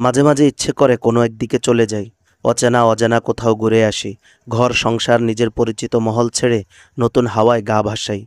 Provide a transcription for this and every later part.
মাঝে মাঝে ইচ্ছে করে কোনো একদিকে চলে যাই, অচেনা অজানা কোথাও ঘুরে আসি। ঘর সংসার নিজের পরিচিত মহল ছেড়ে নতুন হাওয়ায় গা ভাসাই।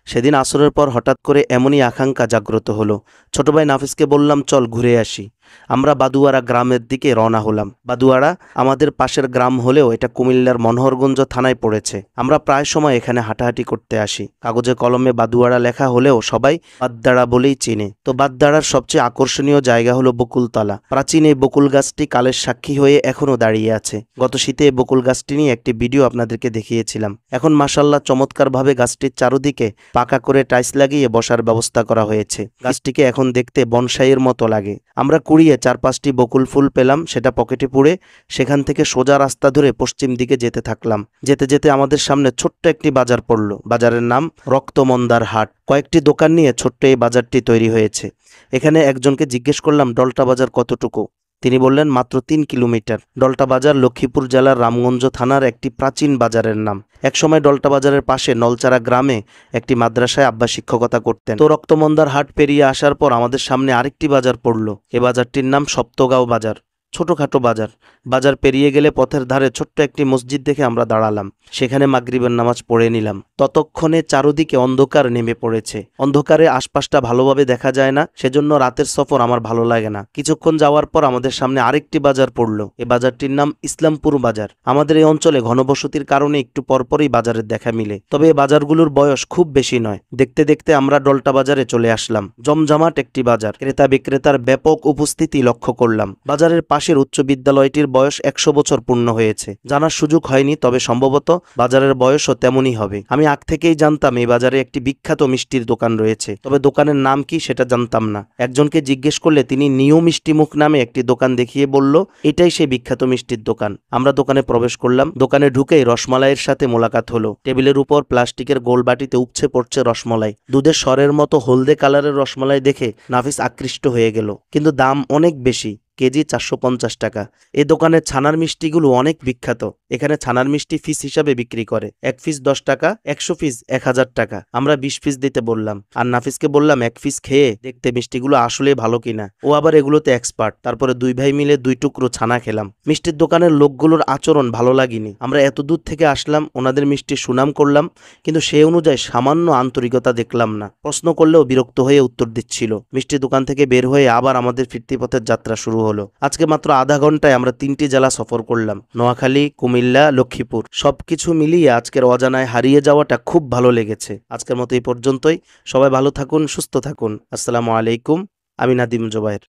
সেদিন আসরের পর হঠাৎ করে এমনই আকাঙ্ক্ষা জাগ্রত হলো। ছোট ভাই নাফিসকে বললাম, চল ঘুরে আসি। আমরা বাদুয়ারা গ্রামের দিকে রওনা হলাম। বাদুয়ারা আমাদের পাশের গ্রাম হলেও এটা কুমিল্লার মনোহরগঞ্জ থানায় পড়েছে। আমরা প্রায় সময় এখানে হাঁটাহাঁটি করতে আসি। কাগজে কলমে বাদুয়ারা লেখা হলেও সবাই বাদদাড়া বলেই চিনে। তো বাদদাড়ার সবচেয়ে আকর্ষণীয় জায়গা হলো বকুলতলা। প্রাচীন এই বকুল গাছটি কালের সাক্ষী হয়ে এখনও দাঁড়িয়ে আছে। গত শীতে এই বকুল গাছটি নিয়ে একটি ভিডিও আপনাদেরকে দেখিয়েছিলাম। এখন মাশাআল্লাহ চমৎকারভাবে গাছটির চারদিকে পাকা করে টাইলস লাগিয়ে বসার ব্যবস্থা করা হয়েছে। গাছটিকে এখন দেখতে বনসাইয়ের মতো লাগে। আমরা কুড়িয়ে 4-5টি বকুল ফুল পেলাম, সেটা পকেটে পুরে সেখান থেকে সোজা রাস্তা ধরে পশ্চিম দিকে যেতে থাকলাম। যেতে যেতে আমাদের সামনে ছোট্ট একটি বাজার পড়ল। বাজারের নাম রক্তমন্দার হাট। কয়েকটি দোকান নিয়ে ছোট্ট এই বাজারটি তৈরি হয়েছে। এখানে একজনকে জিজ্ঞেস করলাম, ডলটা বাজার কতটুকু? তিনি বললেন, মাত্র 3 কিলোমিটার। ডলটা বাজার লক্ষ্মীপুর জেলার রামগঞ্জ থানার একটি প্রাচীন বাজারের নাম। একসময় ডলটা বাজারের পাশে নলচারা গ্রামে একটি মাদ্রাসায় আব্বা শিক্ষকতা করতেন। তো রক্তমন্দার হাট পেরিয়ে আসার পর আমাদের সামনে আরেকটি বাজার পড়ল। এ বাজারটির নাম সপ্তগাঁও বাজার। ছোটখাটো বাজার। বাজার পেরিয়ে গেলে পথের ধারে ছোট্ট একটি মসজিদ দেখে আমরা দাঁড়ালাম। সেখানে মাগরিবের নামাজ পড়ে নিলাম। ততক্ষণে চারদিকে অন্ধকার নেমে পড়েছে। অন্ধকারে আশপাশটা ভালোভাবে দেখা যায় না, সেজন্য রাতের সফর আমার ভালো লাগে না। কিছুক্ষণ যাওয়ার পর আমাদের সামনে আরেকটি বাজার পড়ল। এই বাজারটির নাম ইসলামপুর বাজার। আমাদের এই অঞ্চলে ঘনবসতির কারণে একটু পরপরই বাজারের দেখা মিলে, তবে এই বাজারগুলোর বয়স খুব বেশি নয়। দেখতে দেখতে আমরা ডলটা বাজারে চলে আসলাম। জমজমাট একটি বাজার। ক্রেতা বিক্রেতার ব্যাপক উপস্থিতি লক্ষ্য করলাম। বাজারের পাশের উচ্চ বিদ্যালয়টির বয়স 100 বছর পূর্ণ হয়েছে। জানার সুযোগ হয়নি, তবে সম্ভবত বাজারের বয়সও তেমনই হবে। আমি আগ থেকেই জানতাম এই বাজারে একটি বিখ্যাত মিষ্টির দোকান রয়েছে, তবে দোকানের নাম কি সেটা জানতাম না। একজনকে জিজ্ঞেস করলে তিনি নিউ মিষ্টিমুখ নামে একটি দোকান দেখিয়ে বলল, এটাই সেই বিখ্যাত মিষ্টির দোকান। আমরা দোকানে প্রবেশ করলাম। দোকানে ঢুকেই রসমালাইয়ের সাথে মোলাকাত হলো। টেবিলের উপর প্লাস্টিকের গোল বাটিতে উপচে পড়ছে রসমালাই। দুধের স্বরের মতো হলদে কালারের রসমালাই দেখে নাফিস আকৃষ্ট হয়ে গেল, কিন্তু দাম অনেক বেশি। কেজি 450 টাকা। এই দোকানের ছানার মিষ্টিগুলো অনেক বিখ্যাত। এখানে ছানার মিষ্টি পিস হিসাবে বিক্রি করে। 1 পিস 10 টাকা, 100 পিস 1000 টাকা। আমরা 20 পিস দিতে বললাম, আর নাফিসকে বললাম 1 পিস খেয়ে দেখতে মিষ্টিগুলো আসলে ভালো কিনা। ও আবার এগুলোতে এক্সপার্ট। তারপরে দুই ভাই মিলে 2 টুকরো ছানা খেলাম। মিষ্টির দোকানের লোকগুলোর আচরণ ভালো লাগেনি। আমরা এত দূর থেকে আসলাম, ওনাদের মিষ্টির সুনাম করলাম, কিন্তু সেই অনুযায়ী সামান্য আন্তরিকতা দেখলাম না। প্রশ্ন করলেও বিরক্ত হয়ে উত্তর দিচ্ছিল। মিষ্টির দোকান থেকে বের হয়ে আবার আমাদের ফিরতি পথের যাত্রা শুরু হলো। আজকে মাত্র আধা ঘন্টায় আমরা 3টি জেলা সফর করলাম, নোয়াখালী, কুমিল্লা, লক্ষ্মীপুর। সবকিছু মিলিয়ে আজকের অজানায় হারিয়ে যাওয়াটা খুব ভালো লেগেছে। আজকের মতো এই পর্যন্তই। সবাই ভালো থাকুন, সুস্থ থাকুন। আসসালামু আলাইকুম। আমি নাদিম জোবায়ের।